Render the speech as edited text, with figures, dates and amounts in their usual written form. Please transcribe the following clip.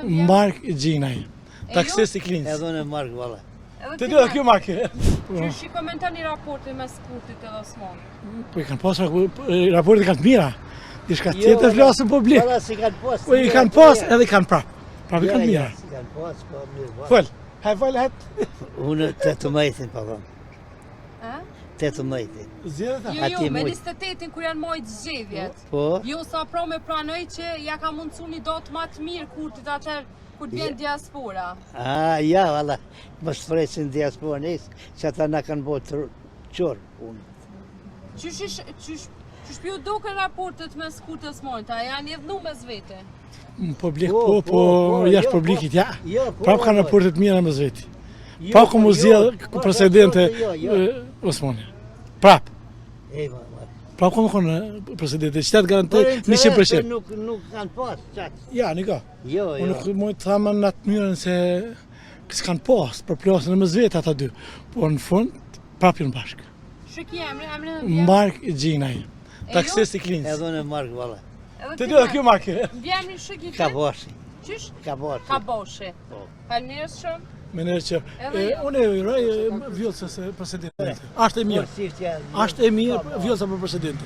Mark Gjinaj, taksis i Klinës. Edhe unë Mark valla. Të dy kjo Mark. Që shi komentoni raportin mes Kurtit edhe Osmanit? Po i kanë pas raportet kanë të mira. Diçka tjetër flasën po blik. Valla si kanë pas. Po i kanë pas edhe i kanë prap. Prap i kanë të mira. Si kanë pas, po mirë. Fol. Hajt het. Unë 18 pa vonë. A? 18. Zgjedhja. Jo, me 28-in kur janë majtë zgjedhjet. Po. Jo sa pra me pranoj që ja ka mundësu një datë ma të mirë Kurtit atër kur të vjen diaspora. Ja, valla. Mos presin diasporën që ata na kanë bërë çorë unë. Qysh pju duke raportet mes Kurtit dhe Osmanit, a janë edhnu mes vete? Po blik po jashtë publikit ja. Prap kanë raportet mira mes veti. Jo, Pa ku mu zgjedh presidente Osmani. Prap. Prap ku më konë presidente, qëtë garantoj 100%. Nuk kanë pas, qatë. Ja, nika. Jo. Unë nuk mund të thamë në atë mënyrën se s'kanë pas për plasën e mes vetë ata dy. Po në fund, prap jënë bashkë. Shëki emre Mark Gjinaj, taksis i Klinës. Edhe unë Mark valla. Të dy kjo Mark. Vjemri shëki të? Kaboshi. Qysh? Kaboshi. Kaboshi. Falënderës shumë. Mener që unë e uroj vjollës presidente. Ashtë e mirë. Ashtë e mirë vjollësa për presidente.